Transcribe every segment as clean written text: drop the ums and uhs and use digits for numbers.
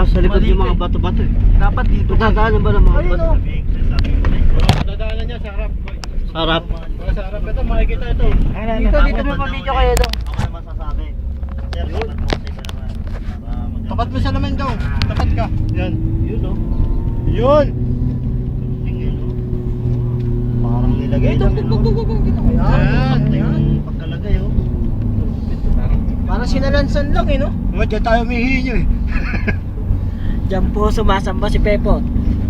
sa likod yung mga bato-bato eh. Dapat dito. Dadaanan ba ng mga Ayun, bato? oh. Dadaanan niya sa harap. Sa harap. Sa harap ito, makikita ito. Dito mo pa-video kayo daw. Ako naman sasabi. Sir, dapat mo kasi ka naman. Tapat mo siya naman daw. Tapat ka. Yan. Yun oh. Yun! Parang nilagay lang. Yan. Yung pagkalagay oh. Parang sinalansan lang eh, no? Diyan tayo mihinyo eh. Diyan po sumasamba si Pepot.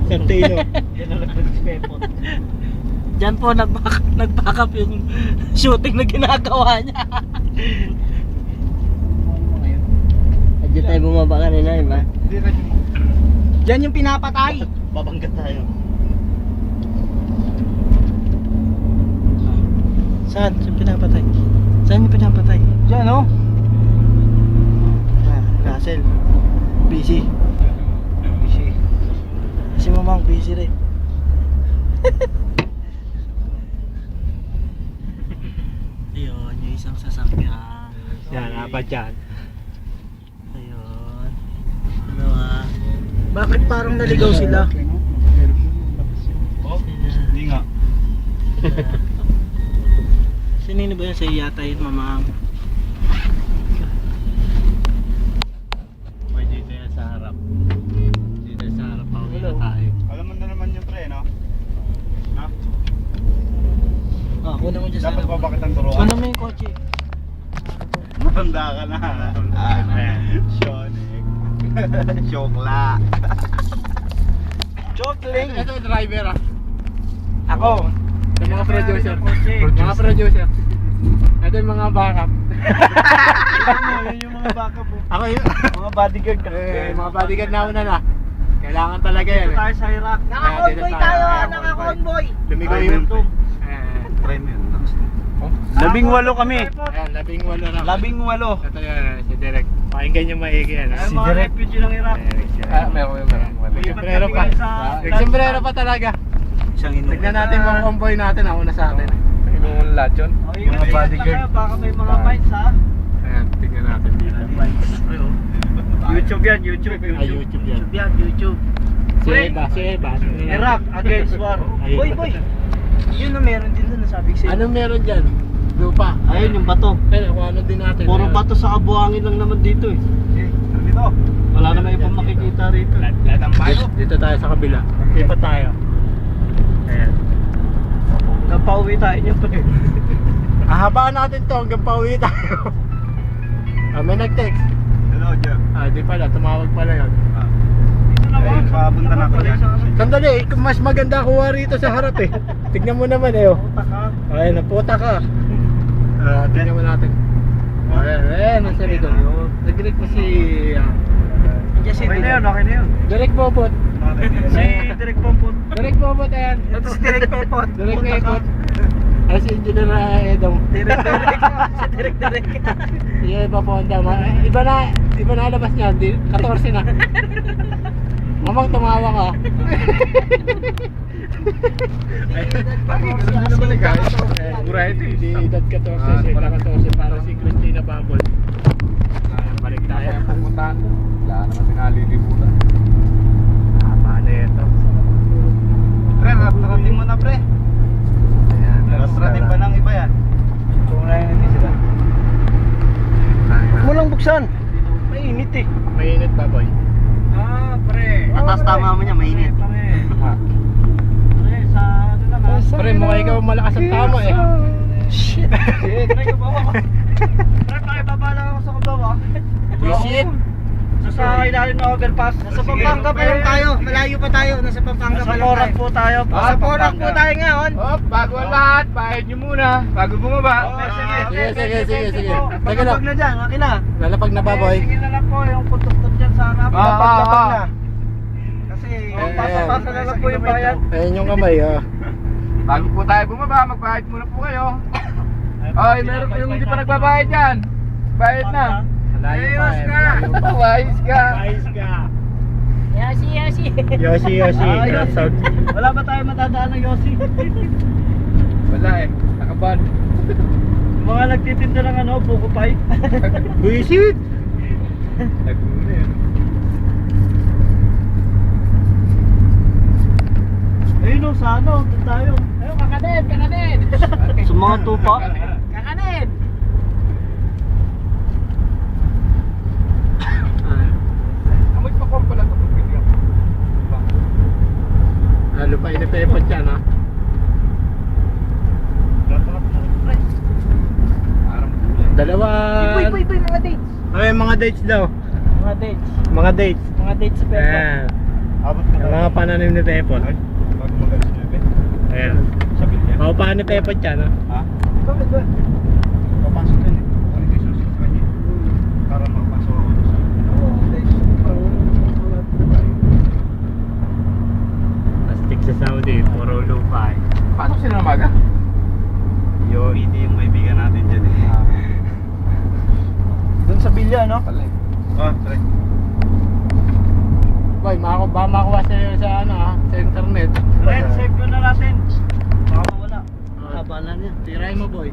Santino. Yan na lang si Pepot. Diyan po nag-back up yung shooting na ginagawa niya. Diyan tayo bumaba kanina, di ba? Diyan yung pinapatay. Babangga tayo. Saan? Saan pinapatay? Saan yung pinapatay? Diyan, no? Russell. Busy. Si Mamang busy rin. Ayun, yung isang sasakyan. Yan, apat yan. Ayun. Ano ah? Bakit parang naligaw sila? Oh, hindi nga. Sinino ba yan sa yata yun, Mamang? May dito yan sa harap. Dito sa harap, pauwi na tayo. Alam mo na naman yung pre, no? Ha? Ah, kuna mo dyan sa Dapat harap. ba bakit ang turuan? Kuna mo yung kotse. Matanda ka na. Shonik. Shokla. Chokling! Ito yung driver ah. Ako! Yung mga producer. Mga producer. Ito yung mga backup. Yun yung mga backup po. Ako yun. Mga bodyguard ka. Mga bodyguard na una na. Kailangan talaga yan Dito tayo sa Iraq. Naka-convoy tayo, Naka-convoy! Lumigaw yung tube. Try mo yun. 18 kami. Ayan, 18 na. 18. Ito yan, si Derek. Pakinggan yung maigi yan. Ay, mga refugee ng Iraq. Meron. Nagsimbrero pa. Nagsimbrero pa talaga. Isang inuwi. Tignan natin mga convoy natin, ako na sa atin. Inuun lahat yun. Mga bodyguard. Baka may mga fights ha. Ayan, tignan natin dito. YouTube yan, YouTube. Ay, YouTube yan. YouTube. Si Eva. Iraq against war. Boy! Yun na meron din doon, nasabi ko sa'yo. Anong meron dyan? Lupa. Ayun yung bato. Pero kung ano din natin. Puro bato sa kabuhangin lang naman dito eh. Dito. Wala naman ibang makikita rito. Lahat ang bayo. Dito tayo sa kabila. Ipa tayo. Ayan. Hanggang pauwi tayo niyo pa eh. Hahabaan natin to hanggang pauwi tayo. May nag-text. Hello, Jeff. Di pala, tumawag pala yun. Ay, papunta na ako dyan. Sandali, mas maganda kuha rito sa harap eh. Tignan mo naman eh. Ay, naputa ka. Tignan mo natin. Ayan, nasa likod. Nag-direct mo si... Okay na yun. Direct Bobot. Si Direk Pompon. Direct Bobot, ayan. Ito si Derek Pepot. Direct Bobot. Ay, si Engineer Edong. Si Derek. Sige, papunta. Iba na labas niya. 14 na. Mamang tumawa ka. Mura ito eh. Di edad 14. Wala 14 para si Christina Babol. Balik tayo. Pupuntahan ko. Wala naman tinalilibutan. Paano ito? Pre, ratratin mo na pre. Ratratin pa ng iba yan. Kung na yun sila. Huwag mo lang buksan. Mainit eh. Mainit pa boy. Pre. Atas tama mo niya, mainit. Pre, sa ano lang ha. Pre, mukha ikaw malakas ang tama eh. Shit. Pre, kabawa. Pre, pakibaba lang ako sa kabawa. Shit. Sa ilalim ng overpass. Nasa Pampanga pa lang tayo. Malayo pa tayo. Nasa Pampanga Nasa pa lang Porac tayo. po tayo. Sa Porac po tayo ngayon. Hop, bago ang lahat, bayad nyo muna. Bago bumaba. Sige. Teka lang. Pag na dyan, akin na. Lalapag na ba boy? Sige na lang po, yung putok-putok dyan sa harap. Lapag na. Kasi, Pasa-pasa na lang po yung bayan. Ayun yung kamay Bago po tayo bumaba, magbayad muna po kayo. Ay, meron po yung hindi pa nagbabayad yan. Bayad na. Ayos ka. Ayos ka. Ayos ka. Yoshi. Yoshi. Ayos. Wala ba tayo matadaan ng Yossi? Wala eh, nakaban. Yung mga nagtitinda ng ano, buko pie. Buisit. Nagmuna yun. Ayun o, sa ano, doon tayo. Ayun, kakanin, kakanin. Sa mga tupa. Kakanin. Amoy pa korpo lang ito. Lupain na pepot yan, ha? Dalawa. Boy, mga dates. Ay, mga dates daw. Mga dates. Mga dates. Mga dates sa Pepo. Ayan. Abot mo Yung mga pananim ni Pepot. Bago magalis niya, be. Ayan. Sabi niya. Mga paano ni Pepot yan, ha? Ha? Bakit ba? Papasok din eh. Ano kayo susi sa kanya? Para makapasok ako doon sa... Astig sa Saudi, puro lupa. Pasok sila ng maga? Yo, hindi yung kaibigan natin dyan eh. Doon sa Bilya, no? Pala eh. Ah, try. Boy, baka makuha sa ano, ha? Sa internet. Ren, save ko na natin. Baka mawala. Haba na niya. Tiray mo, boy.